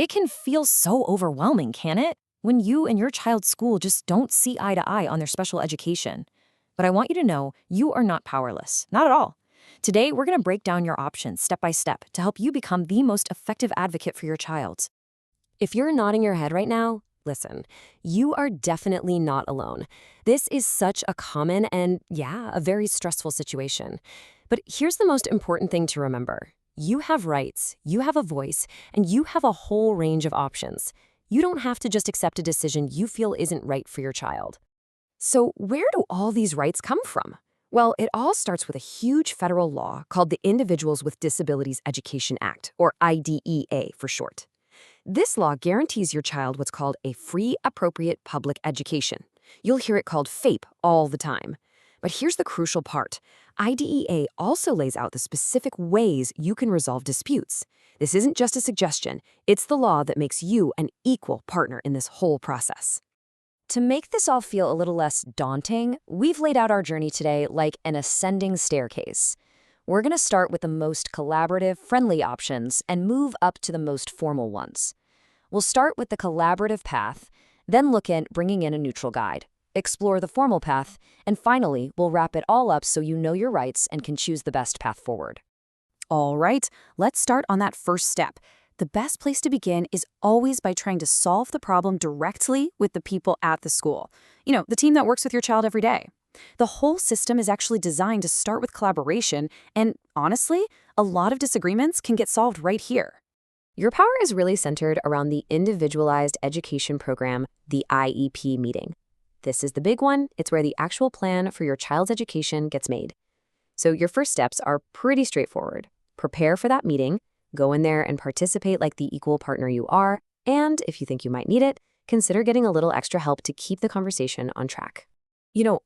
It can feel so overwhelming, can it? When you and your child's school just don't see eye to eye on their special education. But I want you to know you are not powerless. Not at all. Today, we're going to break down your options step by step to help you become the most effective advocate for your child. If you're nodding your head right now, listen, you are definitely not alone. This is such a common and, a very stressful situation. But here's the most important thing to remember. You have rights, you have a voice, and you have a whole range of options. You don't have to just accept a decision you feel isn't right for your child. So where do all these rights come from? Well, it all starts with a huge federal law called the Individuals with Disabilities Education Act, or IDEA for short. This law guarantees your child what's called a free, appropriate public education. You'll hear it called FAPE all the time. But here's the crucial part. IDEA also lays out the specific ways you can resolve disputes. This isn't just a suggestion. It's the law that makes you an equal partner in this whole process. To make this all feel a little less daunting, we've laid out our journey today like an ascending staircase. We're going to start with the most collaborative, friendly options and move up to the most formal ones. We'll start with the collaborative path, then look at bringing in a neutral guide, explore the formal path, and finally, we'll wrap it all up so you know your rights and can choose the best path forward. All right, let's start on that first step. The best place to begin is always by trying to solve the problem directly with the people at the school. The team that works with your child every day. The whole system is actually designed to start with collaboration, and honestly, a lot of disagreements can get solved right here. Your power is really centered around the Individualized Education Program, the IEP meeting. This is the big one. It's where the actual plan for your child's education gets made. So your first steps are pretty straightforward. Prepare for that meeting, go in there and participate like the equal partner you are, and if you think you might need it, consider getting a little extra help to keep the conversation on track.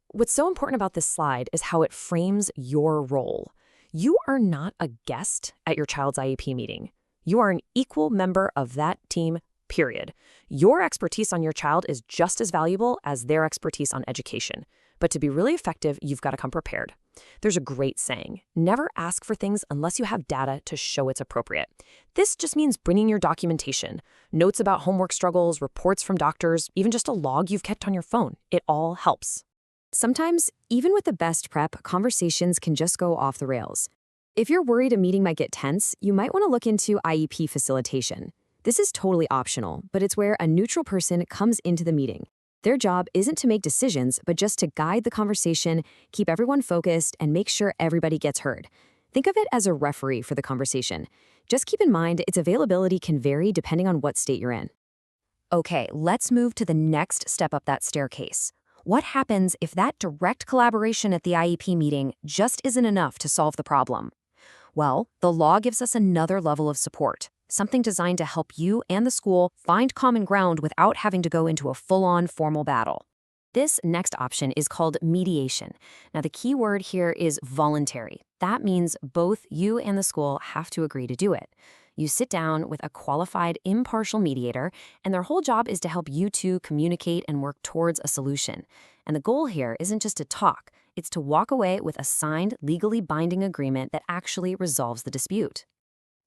What's so important about this slide is how it frames your role. You are not a guest at your child's IEP meeting. You are an equal member of that team, period. Your expertise on your child is just as valuable as their expertise on education. But to be really effective, you've got to come prepared. There's a great saying, never ask for things unless you have data to show it's appropriate. This just means bringing your documentation, notes about homework struggles, reports from doctors, even just a log you've kept on your phone. It all helps. Sometimes, even with the best prep, conversations can just go off the rails. If you're worried a meeting might get tense, you might want to look into IEP facilitation. This is totally optional, but it's where a neutral person comes into the meeting. Their job isn't to make decisions, but just to guide the conversation, keep everyone focused, and make sure everybody gets heard. Think of it as a referee for the conversation. Just keep in mind its availability can vary depending on what state you're in. Okay, let's move to the next step up that staircase. What happens if that direct collaboration at the IEP meeting just isn't enough to solve the problem? Well, the law gives us another level of support. Something designed to help you and the school find common ground without having to go into a full-on formal battle. This next option is called mediation. Now, the key word here is voluntary. That means both you and the school have to agree to do it. You sit down with a qualified, impartial mediator, and their whole job is to help you two communicate and work towards a solution. And the goal here isn't just to talk, it's to walk away with a signed, legally binding agreement that actually resolves the dispute.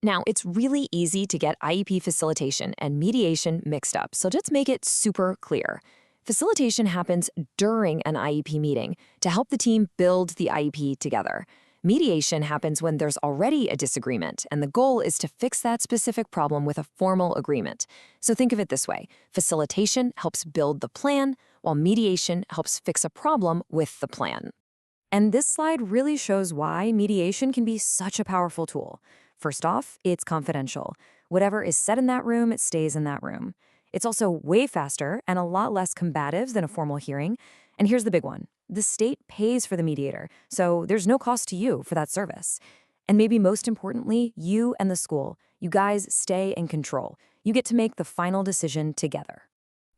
Now, it's really easy to get IEP facilitation and mediation mixed up, so let's make it super clear. Facilitation happens during an IEP meeting to help the team build the IEP together. Mediation happens when there's already a disagreement, and the goal is to fix that specific problem with a formal agreement. So think of it this way. Facilitation helps build the plan, while mediation helps fix a problem with the plan. And this slide really shows why mediation can be such a powerful tool. First off, it's confidential. Whatever is said in that room, it stays in that room. It's also way faster and a lot less combative than a formal hearing. And here's the big one. The state pays for the mediator, so there's no cost to you for that service. And maybe most importantly, you and the school, you guys stay in control. You get to make the final decision together.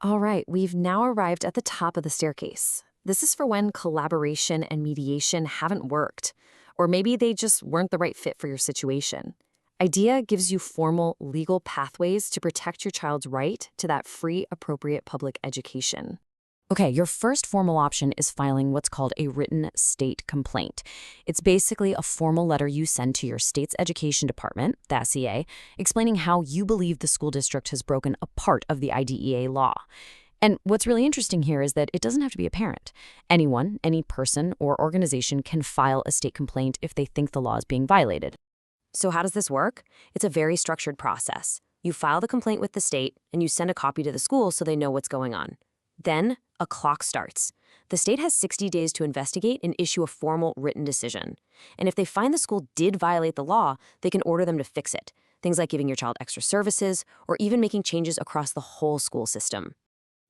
All right, we've now arrived at the top of the staircase. This is for when collaboration and mediation haven't worked, or maybe they just weren't the right fit for your situation. IDEA gives you formal legal pathways to protect your child's right to that free, appropriate public education. Okay, your first formal option is filing what's called a written state complaint. It's basically a formal letter you send to your state's education department, the SEA, explaining how you believe the school district has broken a part of the IDEA law. And what's really interesting here is that it doesn't have to be a parent. Anyone, any person or organization can file a state complaint if they think the law is being violated. So how does this work? It's a very structured process. You file the complaint with the state, and you send a copy to the school so they know what's going on. Then, a clock starts. The state has 60 days to investigate and issue a formal written decision. And if they find the school did violate the law, they can order them to fix it. Things like giving your child extra services, or even making changes across the whole school system.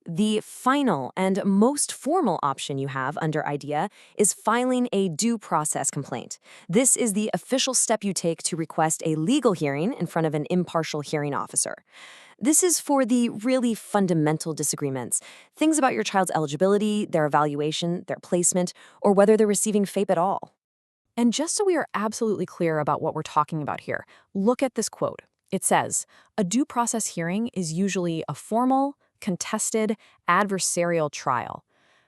The final and most formal option you have under IDEA is filing a due process complaint. This is the official step you take to request a legal hearing in front of an impartial hearing officer. This is for the really fundamental disagreements, things about your child's eligibility, their evaluation, their placement, or whether they're receiving FAPE at all. And just so we are absolutely clear about what we're talking about here, look at this quote. It says, "A due process hearing is usually a formal, contested, adversarial trial."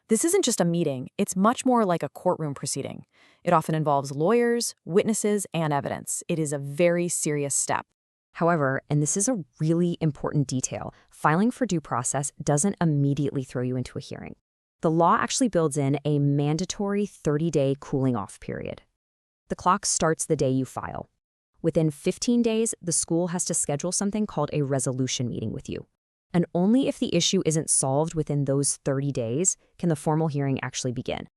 This isn't just a meeting, it's much more like a courtroom proceeding. It often involves lawyers, witnesses, and evidence. It is a very serious step. However, and this is a really important detail, filing for due process doesn't immediately throw you into a hearing. The law actually builds in a mandatory 30-day cooling-off period. The clock starts the day you file. Within 15 days, the school has to schedule something called a resolution meeting with you. And only if the issue isn't solved within those 30 days can the formal hearing actually begin.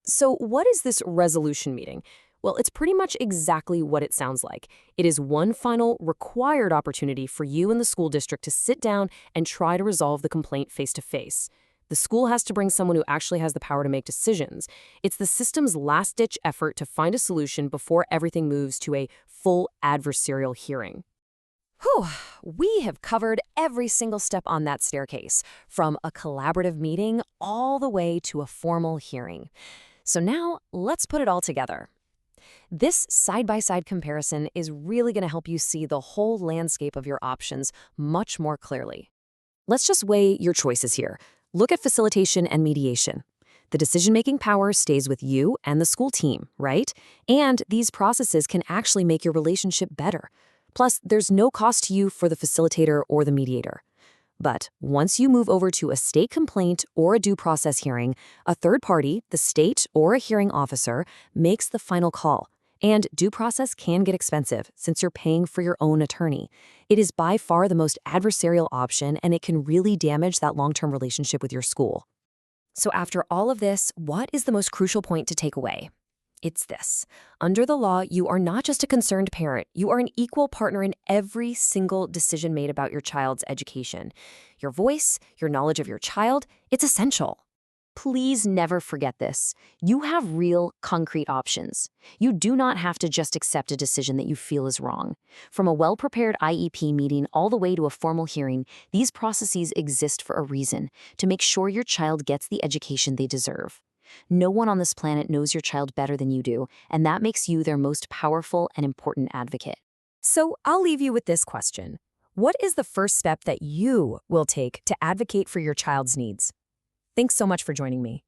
So what is this resolution meeting? Well, it's pretty much exactly what it sounds like. It is one final required opportunity for you and the school district to sit down and try to resolve the complaint face-to-face. The school has to bring someone who actually has the power to make decisions. It's the system's last-ditch effort to find a solution before everything moves to a full adversarial hearing. Whew, we have covered every single step on that staircase, from a collaborative meeting all the way to a formal hearing. So now, let's put it all together. This side-by-side comparison is really going to help you see the whole landscape of your options much more clearly. Let's just weigh your choices here. Look at facilitation and mediation. The decision-making power stays with you and the school team, right? And these processes can actually make your relationship better. Plus, there's no cost to you for the facilitator or the mediator. But once you move over to a state complaint or a due process hearing, a third party, the state or a hearing officer, makes the final call. And due process can get expensive since you're paying for your own attorney. It is by far the most adversarial option, and it can really damage that long-term relationship with your school. So after all of this, what is the most crucial point to take away? It's this. Under the law, you are not just a concerned parent. You are an equal partner in every single decision made about your child's education. Your voice, your knowledge of your child, it's essential. Please never forget this. You have real, concrete options. You do not have to just accept a decision that you feel is wrong. From a well-prepared IEP meeting all the way to a formal hearing, these processes exist for a reason, to make sure your child gets the education they deserve. No one on this planet knows your child better than you do, and that makes you their most powerful and important advocate. So I'll leave you with this question. What is the first step that you will take to advocate for your child's needs? Thanks so much for joining me.